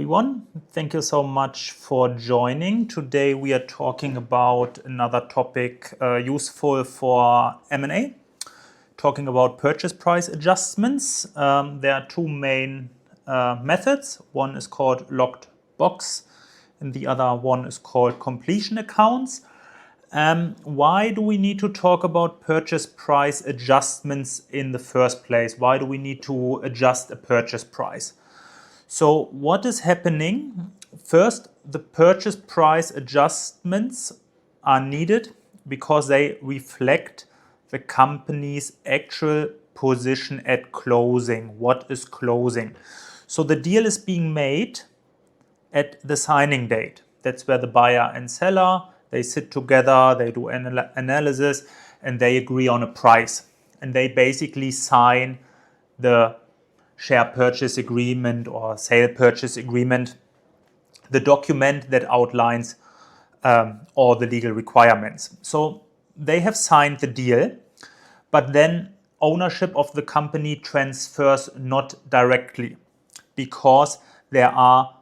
everyone. Thank you so much for joining. Today we are talking about another topic useful for M&A, talking about purchase price adjustments. There are two main methods. One is called locked box and the other one is called completion accounts. Why do we need to talk about purchase price adjustments in the first place? Why do we need to adjust a purchase price? So what is happening? First, the purchase price adjustments are needed because they reflect the company's actual position at closing. What is closing? So the deal is being made at the signing date. That's where the buyer and seller, they sit together, they do analysis, and they agree on a price. And they basically sign the share purchase agreement or sale purchase agreement, the document that outlines all the legal requirements. So they have signed the deal, but then ownership of the company transfers not directly because there are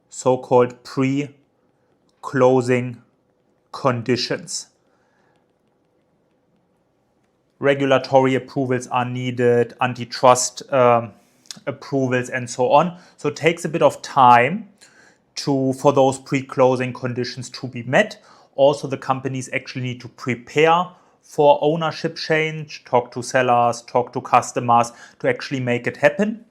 so-called pre-closing conditions. Regulatory approvals are needed, antitrust approvals and so on. So it takes a bit of time for those pre-closing conditions to be met. Also, the companies actually need to prepare for ownership change, talk to sellers, talk to customers to actually make it happen,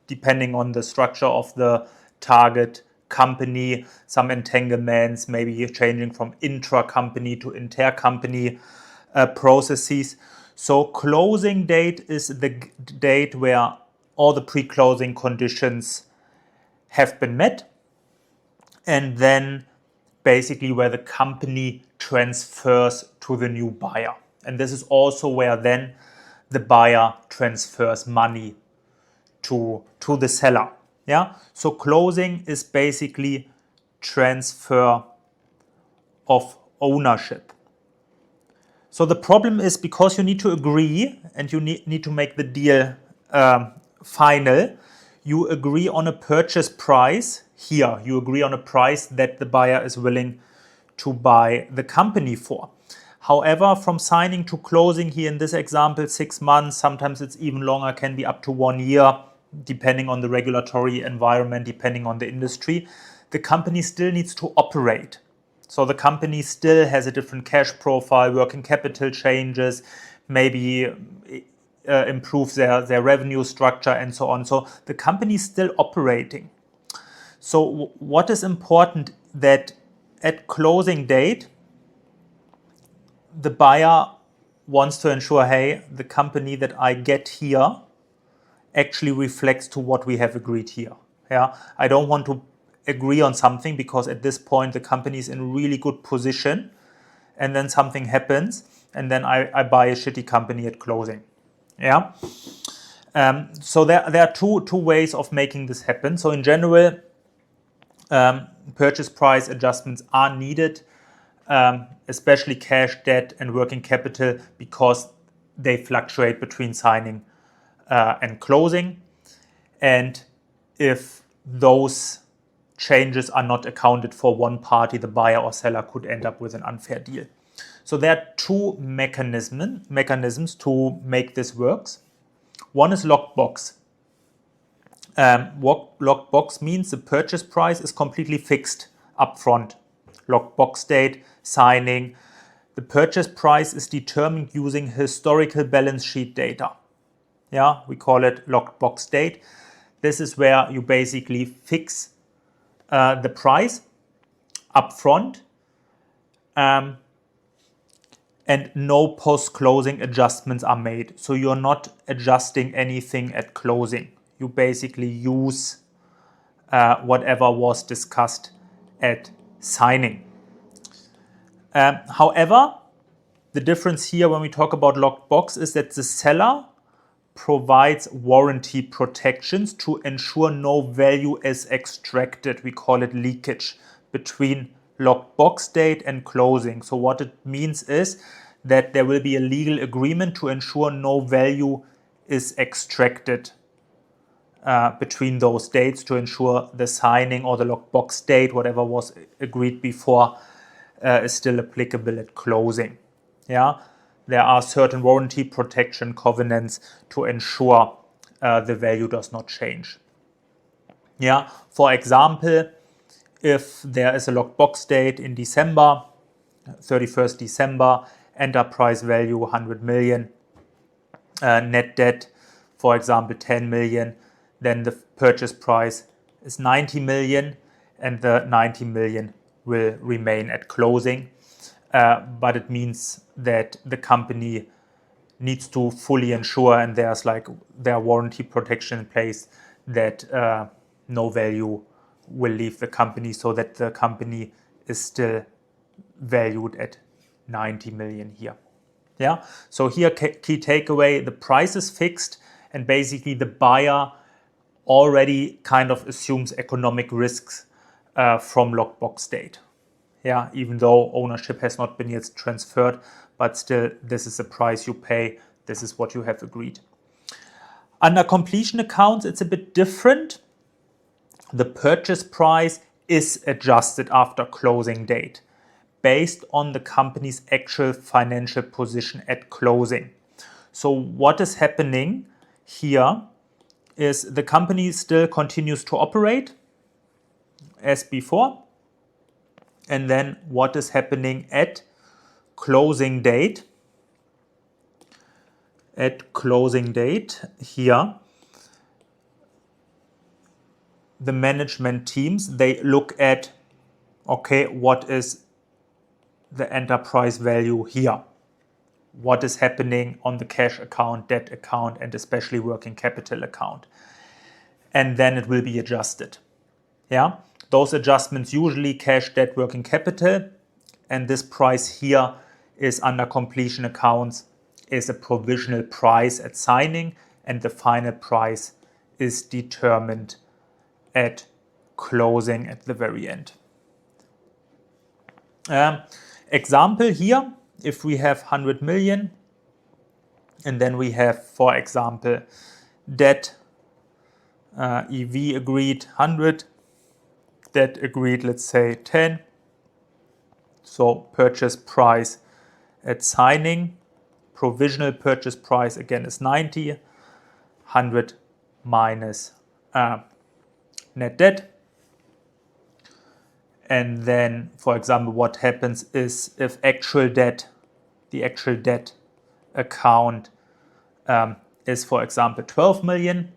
depending on the structure of the target company, some entanglements, maybe changing from intra-company to inter-company processes. So closing date is the date where all the pre-closing conditions have been met, and then basically where the company transfers to the new buyer. And this is also where then the buyer transfers money to the seller. Yeah. So closing is basically transfer of ownership. So the problem is because you need to agree and you need to make the deal final, you agree on a purchase price here. You agree on a price that the buyer is willing to buy the company for. However, from signing to closing here in this example, 6 months, sometimes it's even longer, can be up to 1 year, depending on the regulatory environment, depending on the industry. The company still needs to operate. So the company still has a different cash profile, working capital changes, maybe improves their revenue structure and so on. So the company is still operating. So what is important that at closing date, the buyer wants to ensure, hey, the company that I get here actually reflects to what we have agreed here. Yeah, I don't want to agree on something because at this point the company is in a really good position and then something happens and then I buy a shitty company at closing. Yeah. So there are two ways of making this happen. So in general, purchase price adjustments are needed, especially cash, debt and working capital, because they fluctuate between signing and closing. And if those changes are not accounted for, one party, the buyer or seller, could end up with an unfair deal. So there are two mechanisms to make this work. One is locked box. Locked box means the purchase price is completely fixed upfront. Locked box date, signing. The purchase price is determined using historical balance sheet data. Yeah, we call it locked box date. This is where you basically fix the price upfront, and no post-closing adjustments are made. So you're not adjusting anything at closing. You basically use whatever was discussed at signing. However, the difference here when we talk about locked box is that the seller provides warranty protections to ensure no value is extracted. We call it leakage between locked box date and closing. So what it means is that there will be a legal agreement to ensure no value is extracted between those dates to ensure the signing or the lockbox date, whatever was agreed before, is still applicable at closing. Yeah, there are certain warranty protection covenants to ensure the value does not change. Yeah, for example, if there is a lockbox date in December, 31st December, enterprise value 100 million, net debt, for example, 10 million, then the purchase price is 90 million and the 90 million will remain at closing. But it means that the company needs to fully ensure, and there are warranty protection in place, that no value will leave the company, so that the company is still valued at 90 million here. Yeah. So here, key takeaway: the price is fixed, and basically the buyer already kind of assumes economic risks from lockbox date. Yeah, even though ownership has not been yet transferred, but still, this is the price you pay. This is what you have agreed. Under completion accounts, it's a bit different. The purchase price is adjusted after closing date based on the company's actual financial position at closing. So what is happening here is the company still continues to operate as before. And then what is happening at closing date? At closing date here, the management teams, they look at, okay, what is the enterprise value here? What is happening on the cash account, debt account, and especially working capital account? And then it will be adjusted. Yeah. Those adjustments usually cash, debt, working capital, and this price here is under completion accounts is a provisional price at signing, and the final price is determined at closing at the very end. Example here, if we have 100 million and then we have, for example, debt, EV agreed 100, debt agreed, let's say 10. So purchase price at signing, provisional purchase price again is 90, 100 minus net debt. And then, for example, what happens is if the actual debt account is, for example, 12 million,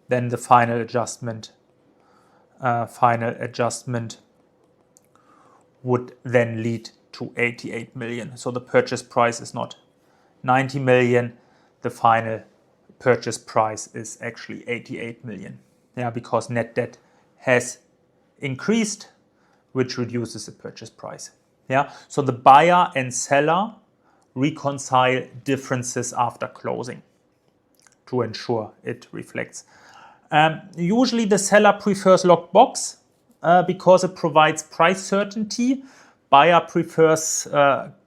then the final adjustment would then lead to 88 million. So the purchase price is not 90 million. The final purchase price is actually 88 million. Yeah, because net debt has increased, which reduces the purchase price. Yeah, so the buyer and seller reconcile differences after closing to ensure it reflects. Usually the seller prefers lockbox because it provides price certainty. Buyer prefers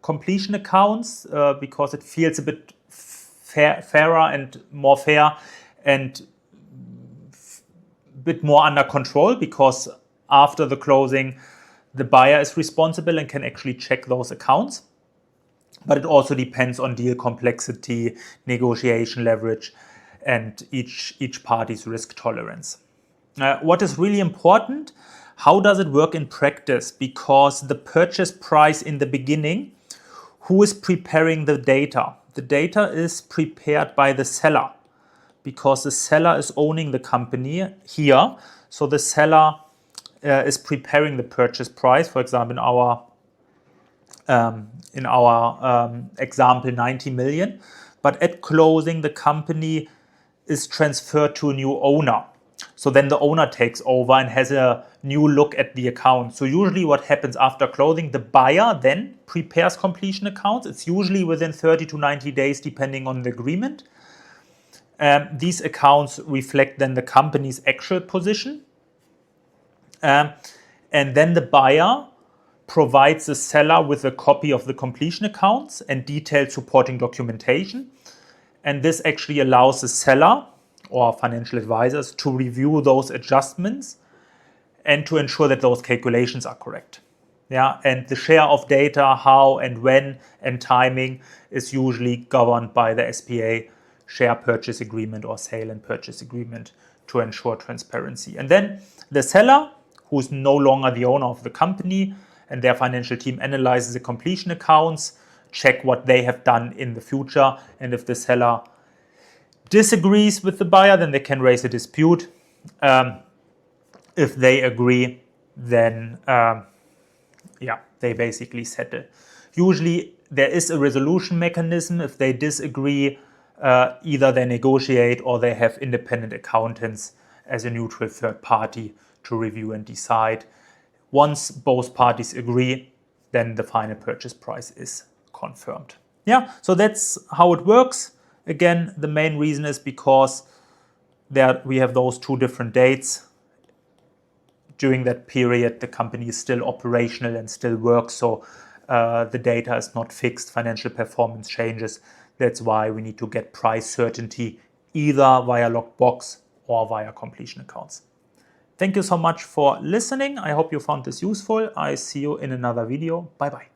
completion accounts because it feels a bit fairer and more fair and a bit more under control, because after the closing, the buyer is responsible and can actually check those accounts. But it also depends on deal complexity, negotiation leverage, and each party's risk tolerance. What is really important, how does it work in practice? Because the purchase price in the beginning, who is preparing the data? The data is prepared by the seller, because the seller is owning the company here. So the seller is preparing the purchase price, for example, in our example, 90 million. But at closing, the company is transferred to a new owner. So then the owner takes over and has a new look at the account. So usually what happens after closing, the buyer then prepares completion accounts. It's usually within 30 to 90 days, depending on the agreement. These accounts reflect then the company's actual position. And then the buyer provides the seller with a copy of the completion accounts and detailed supporting documentation. And this actually allows the seller or financial advisors to review those adjustments and to ensure that those calculations are correct. Yeah, and the share of data, how and when and timing is usually governed by the SPA share purchase agreement or sale and purchase agreement to ensure transparency. And then the seller, who's no longer the owner of the company, and their financial team analyzes the completion accounts, check what they have done in the future, and if the seller disagrees with the buyer, then they can raise a dispute. If they agree, then they basically settle. Usually there is a resolution mechanism. If they disagree, either they negotiate or they have independent accountants as a neutral third party to review and decide. Once both parties agree, then the final purchase price is confirmed. Yeah, so that's how it works. Again, the main reason is because we have those two different dates. During that period, the company is still operational and still works, so the data is not fixed, financial performance changes. That's why we need to get price certainty either via locked box or via completion accounts. Thank you so much for listening. I hope you found this useful. I see you in another video. Bye-bye.